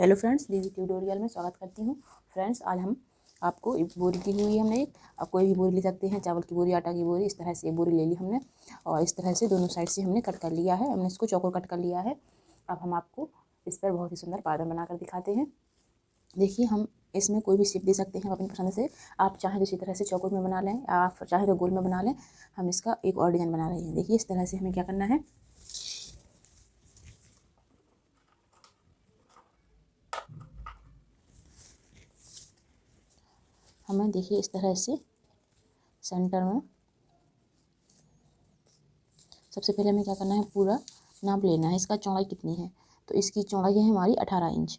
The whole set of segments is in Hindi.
हेलो फ्रेंड्स, दीदी ट्यूटोरियल में स्वागत करती हूँ। फ्रेंड्स, आज हम आपको एक बोरी दी हुई है हमने आप कोई भी बोरी ले सकते हैं, चावल की बोरी, आटा की बोरी। इस तरह से ये बोरी ले ली हमने और इस तरह से दोनों साइड से हमने कट कर लिया है। हमने इसको चौकोर कट कर लिया है। अब हम आपको इस पर बहुत ही सुंदर पैटर्न बनाकर दिखाते हैं। देखिए, हम इसमें कोई भी शेप दे सकते हैं अपनी पसंद से। आप चाहें तो इसी तरह से चौकोर में बना लें, आप चाहें तो गोल में बना लें। हम इसका एक और डिज़ाइन बना रहे हैं। देखिए, इस तरह से हमें क्या करना है, हमें देखिए इस तरह से सेंटर में सबसे पहले हमें क्या करना है, पूरा नाप लेना है। इसका चौड़ाई कितनी है, तो इसकी चौड़ाई है हमारी 18 इंच।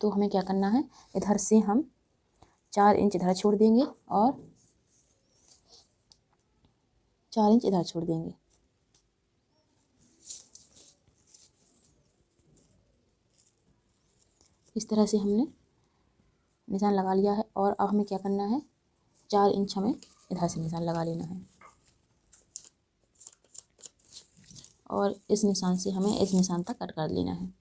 तो हमें क्या करना है, इधर से हम 4 इंच इधर छोड़ देंगे और 4 इंच इधर छोड़ देंगे। इस तरह से हमने निशान लगा लिया है और अब हमें क्या करना है, 4 इंच हमें इधर से निशान लगा लेना है और इस निशान से हमें इस निशान तक कट कर लेना है।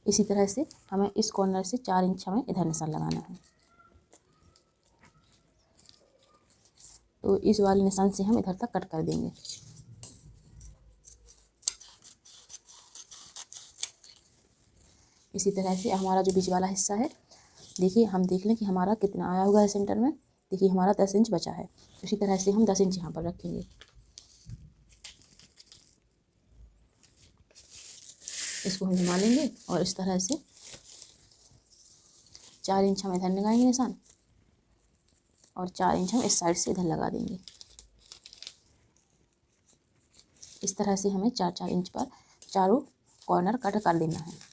इसी तरह से हमें इस कॉर्नर से 4 इंच हमें इधर निशान लगाना है। तो इस वाले निशान से हम इधर तक कट कर देंगे। इसी तरह से हमारा जो बीच वाला हिस्सा है, देखिए हम देख लें कि हमारा कितना आया हुआ है सेंटर में। देखिए हमारा 10 इंच बचा है। इसी तरह से हम 10 इंच यहाँ पर रखेंगे। इसको हम घुमा लेंगे और इस तरह से 4 इंच हम इधर लगाएंगे निशान और 4 इंच हम इस साइड से इधर लगा देंगे। इस तरह से हमें 4-4 इंच पर चारों कॉर्नर कट कर देना है।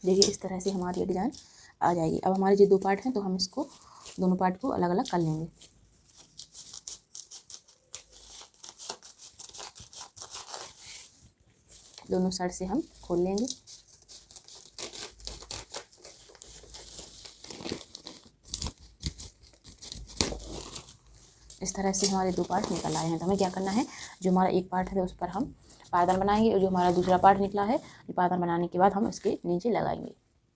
देखिए इस तरह से हमारी ये डिज़ाइन आ जाएगी। अब हमारे जो दो पार्ट हैं, तो हम इसको दोनों पार्ट को अलग अलग कर लेंगे। दोनों साइड से हम खोल लेंगे। इस तरह से हमारे दो पार्ट निकल आए हैं। तो हमें क्या करना है, जो हमारा एक पार्ट है उस पर हम पायदान बनाएंगे और जो हमारा दूसरा पार्ट निकला है, पायदान बनाने के बाद हम इसके नीचे लगाएंगे।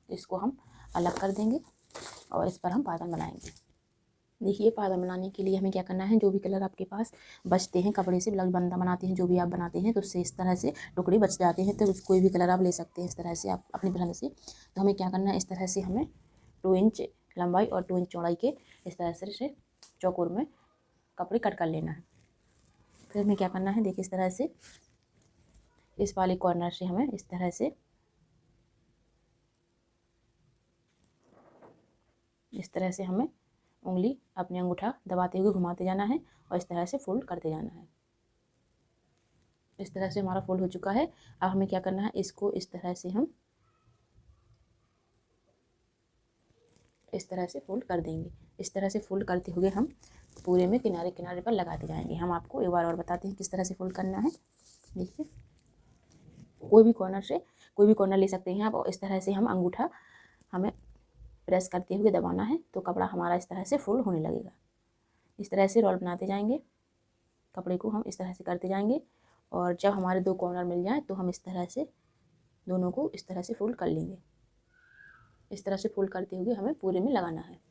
इसको हम अलग कर देंगे और इस पर हम पायदान बनाएंगे। देखिए, पायदान बनाने के लिए हमें क्या करना है, जो भी कलर आपके पास बचते हैं, कपड़े से ब्लाउज बंदा बनाते हैं, जो भी आप बनाते हैं, तो उससे इस तरह से टुकड़े बच जाते हैं। तो कोई भी कलर आप ले सकते हैं इस तरह से, आप अपनी पसंद से। तो हमें क्या करना है, इस तरह से हमें 2 इंच लंबाई और 2 इंच चौड़ाई के इस तरह से चौकोर में कपड़े कट कर लेना है। फिर हमें क्या करना है, देखिए इस तरह से इस वाले कॉर्नर से हमें इस तरह से हमें उंगली अपनी अंगूठा दबाते हुए घुमाते जाना है और इस तरह से फोल्ड करते जाना है। इस तरह से हमारा फोल्ड हो चुका है। अब हमें क्या करना है, इसको इस तरह से हम इस तरह से फोल्ड कर देंगे। इस तरह से फोल्ड करते हुए हम पूरे में किनारे किनारे पर लगाते जाएंगे। हम आपको एक बार और बताते हैं किस तरह से फोल्ड करना है। देखिए, कोई भी कॉर्नर ले सकते हैं आप और इस तरह से हम अंगूठा हमें प्रेस करते हुए दबाना है, तो कपड़ा हमारा इस तरह से फोल्ड होने लगेगा। इस तरह से रोल बनाते जाएंगे, कपड़े को हम इस तरह से करते जाएंगे और जब हमारे दो कॉर्नर मिल जाए तो हम इस तरह से दोनों को इस तरह से फोल्ड कर लेंगे। इस तरह से फोल्ड करते हुए हमें पूरे में लगाना है।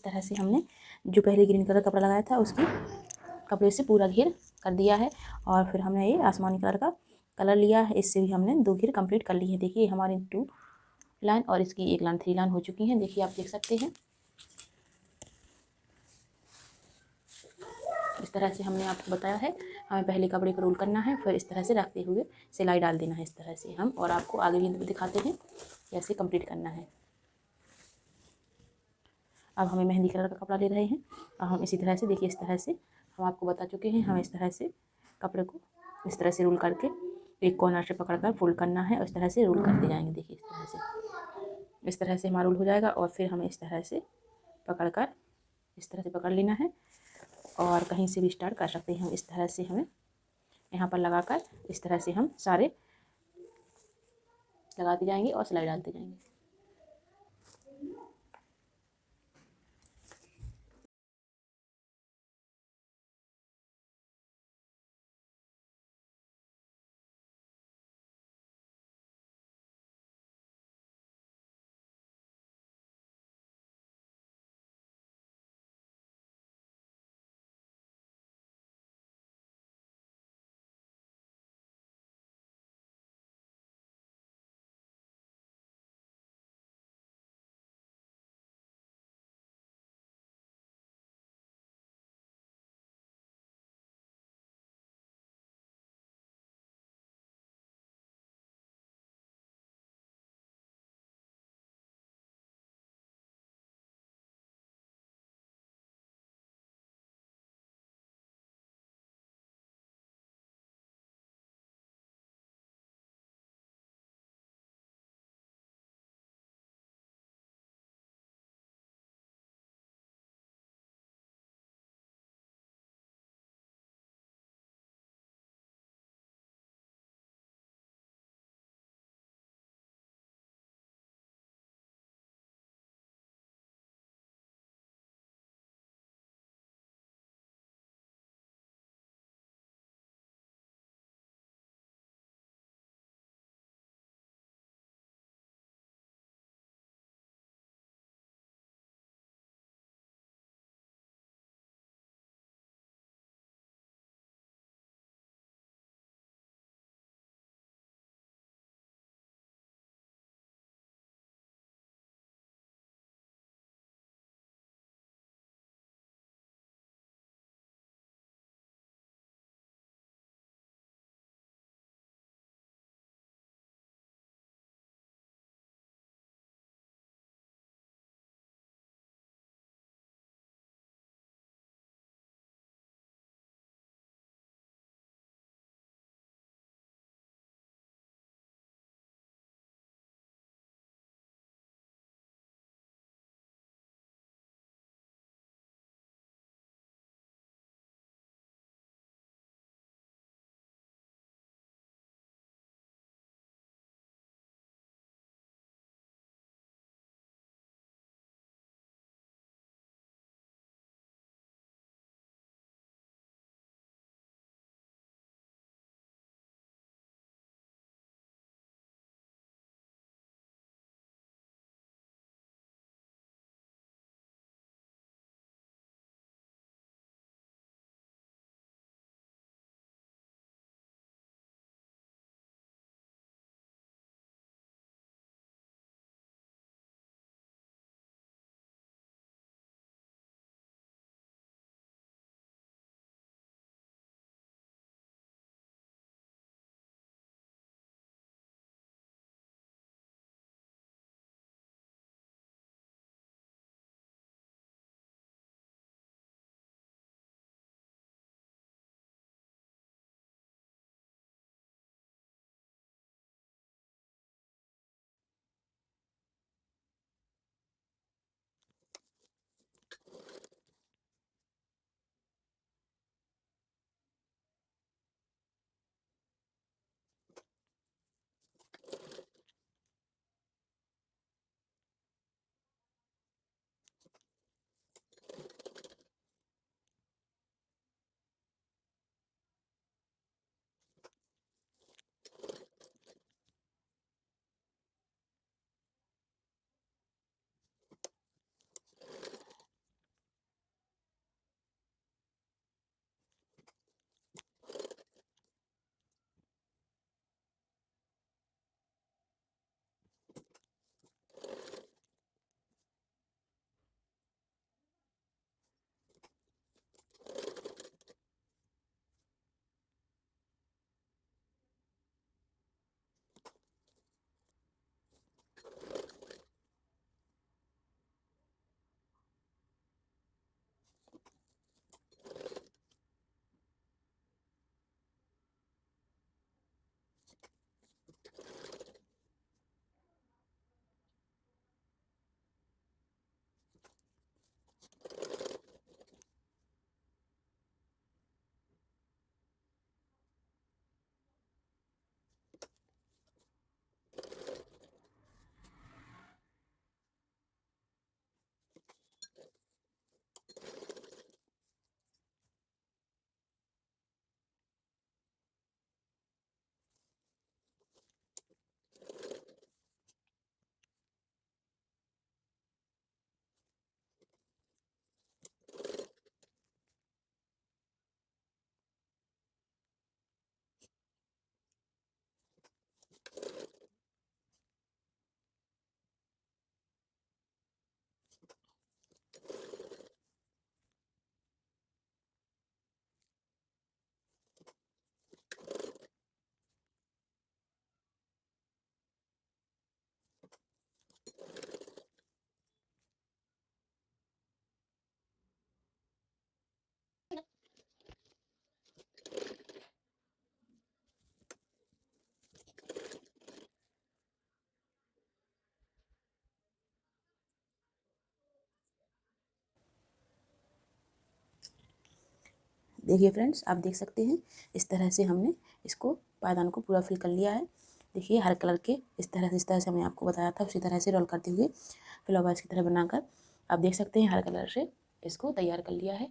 तरह से हमने जो पहले ग्रीन कलर का कपड़ा लगाया था उसकी कपड़े से पूरा घेर कर दिया है। और फिर हमने ये आसमानी कलर का कलर लिया है, इससे भी हमने 2 घेर कंप्लीट कर ली है। देखिए हमारी 2 लाइन और इसकी 1 लाइन 3 लाइन हो चुकी हैं। देखिए आप देख सकते हैं इस तरह से हमने आपको बताया है। हमें पहले कपड़े को रोल करना है, फिर इस तरह से रखते हुए सिलाई डाल देना है इस तरह से हम, और आपको आगे भी दिखाते हैं कैसे कंप्लीट करना है। अब हमें मेहंदी कलर का कपड़ा ले रहे हैं और हम इसी तरह से देखिए इस तरह से हम आपको बता चुके हैं। हम इस तरह से कपड़े को इस तरह से रोल करके एक कॉर्नर से पकड़कर फोल्ड करना है और इस तरह से रोल करते जाएंगे। देखिए इस तरह से हमारा रोल हो जाएगा और फिर हमें इस तरह से पकड़कर इस तरह से पकड़ लेना है और कहीं से भी स्टार्ट कर सकते हैं हम। इस तरह से हमें यहाँ पर लगाकर इस तरह से हम सारे लगाते जाएंगे और सिलाई डालते जाएंगे। देखिए फ्रेंड्स, आप देख सकते हैं इस तरह से हमने इसको पायदान को पूरा फिल कर लिया है। देखिए हर कलर के इस तरह से हमने आपको बताया था, उसी तरह से रोल करते हुए फ्लावर्स की तरह बनाकर आप देख सकते हैं हर कलर से इसको तैयार कर लिया है।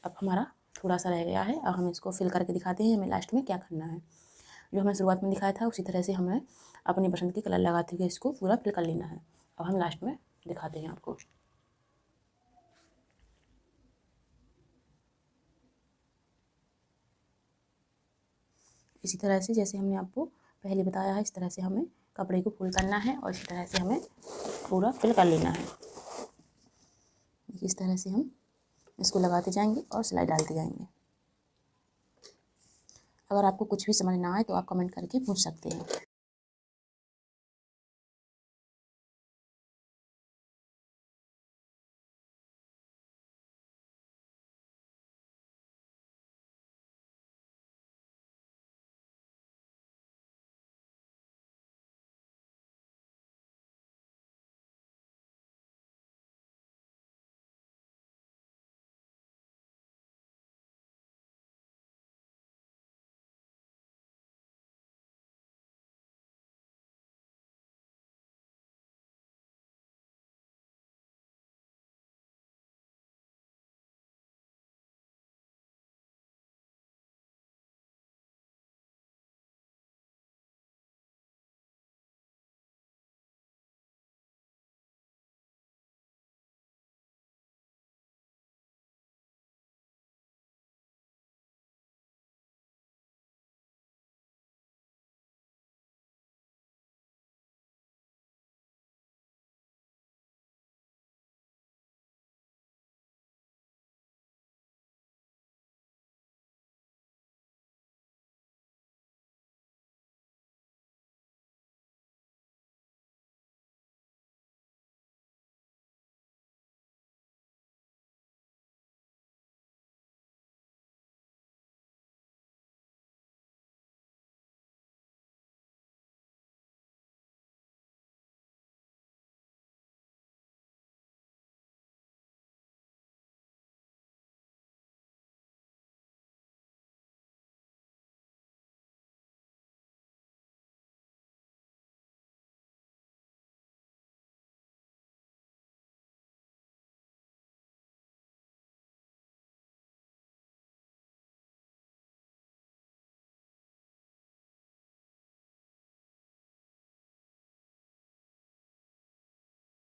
अब हमारा थोड़ा सा रह गया है और हम इसको फिल करके दिखाते हैं हमें लास्ट में क्या करना है। जो हमने शुरुआत में दिखाया था उसी तरह से हमें अपनी पसंद की कलर लगाते हुए इसको पूरा फिल कर लेना है। अब हम लास्ट में दिखाते हैं आपको। इसी तरह से जैसे हमने आपको पहले बताया है, इस तरह से हमें कपड़े को फुल करना है और इसी तरह से हमें पूरा फिल कर लेना है। इस तरह से हम इसको लगाते जाएंगे और सिलाई डालते जाएंगे। अगर आपको कुछ भी समझ ना आए तो आप कमेंट करके पूछ सकते हैं।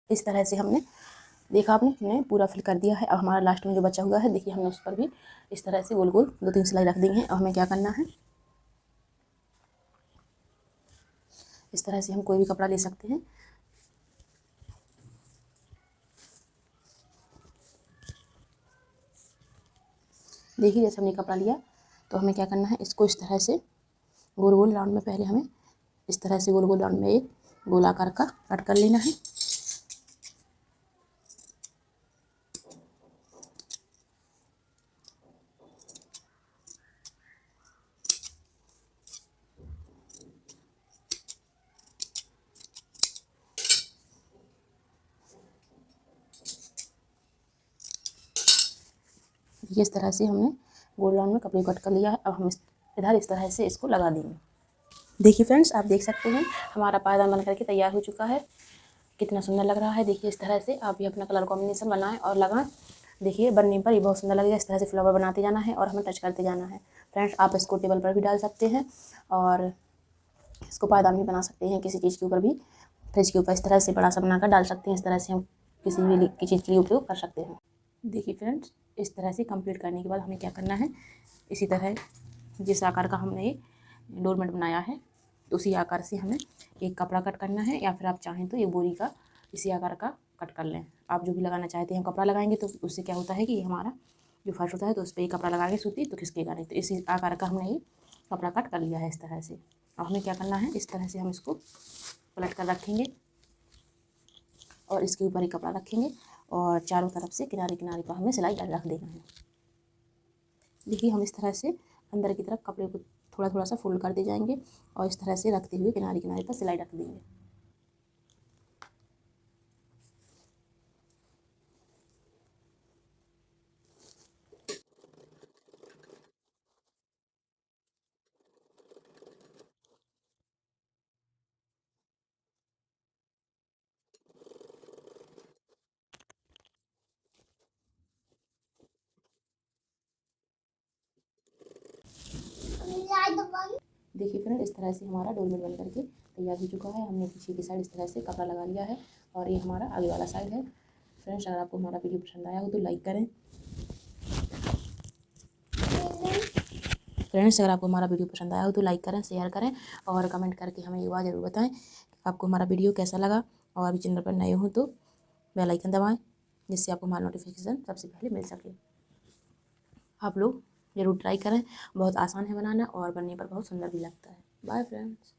इस तरह से हमने देखा, हमने पूरा फिल कर दिया है। अब हमारा लास्ट में जो बचा हुआ है, देखिए हमने उस पर भी इस तरह से गोल गोल 2-3 सिलाई रख दी है। अब हमें क्या करना है, इस तरह से हम कोई भी कपड़ा ले सकते हैं। देखिए जैसे हमने कपड़ा लिया तो हमें क्या करना है, इसको इस तरह से गोल गोल राउंड में पहले हमें इस तरह से गोल गोल राउंड में एक गोलाकार का कट कर लेना है। ये इस तरह से हमने गोल राउंड में कपड़े कट कर लिया है। अब हम इधर इस तरह से इसको लगा देंगे। देखिए फ्रेंड्स, आप देख सकते हैं हमारा पायदान बन करके तैयार हो चुका है। कितना सुंदर लग रहा है। देखिए इस तरह से आप भी अपना कलर कॉम्बिनेशन बनाएं और लगाएं। देखिए बनने पर ये बहुत सुंदर लगेगा। इस तरह से फ्लावर बनाते जाना है और हमें टच करते जाना है। फ्रेंड्स, आप इसको टेबल पर भी डाल सकते हैं और इसको पायदान भी बना सकते हैं किसी चीज़ के ऊपर भी, फ्रिज के ऊपर इस तरह से बड़ा सा बनाकर डाल सकते हैं। इस तरह से हम किसी भी चीज़ के लिए उपयोग कर सकते हैं। देखिए फ्रेंड्स, इस तरह से कंप्लीट करने के बाद हमें क्या करना है, इसी तरह जिस आकार का हमने ये डोरमेट बनाया है तो उसी आकार से हमें एक कपड़ा कट करना है, या फिर आप चाहें तो ये बोरी का इसी आकार का कट कर लें। आप जो भी लगाना चाहते हैं, हम कपड़ा लगाएंगे तो उससे क्या होता है कि हमारा जो फर्श होता है तो उस पर ये कपड़ा लगाएंगे सूती तो खिसकेगा नहीं। तो इसी आकार का हमने ये कपड़ा कट कर लिया है इस तरह से। अब हमें क्या करना है, इस तरह से हम इसको पलट कर रखेंगे और इसके ऊपर ही कपड़ा रखेंगे और चारों तरफ से किनारे किनारे पर हमें सिलाई रख देना है। देखिए हम इस तरह से अंदर की तरफ कपड़े को थोड़ा थोड़ा सा फोल्ड करते जाएंगे और इस तरह से रखते हुए किनारे किनारे पर सिलाई रख देंगे। देखिए फ्रेंड, इस तरह से हमारा डोरमेट बन करके तैयार हो चुका है। हमने पीछे की साइड इस तरह से कपड़ा लगा लिया है और ये हमारा आगे वाला साइड है। फ्रेंड्स, अगर आपको हमारा वीडियो पसंद आया हो तो लाइक करें। फ्रेंड्स, अगर आपको हमारा वीडियो पसंद आया हो तो लाइक करें, शेयर करें और कमेंट करके हमें एक बार ज़रूर बताएं कि आपको हमारा वीडियो कैसा लगा। और अभी चैनल पर नए हो तो बेल आइकन दबाएं, जिससे आपको हमारा नोटिफिकेशन सबसे पहले मिल सके। आप लोग ज़रूर ट्राई करें, बहुत आसान है बनाना और बनने पर बहुत सुंदर भी लगता है। Bye friends.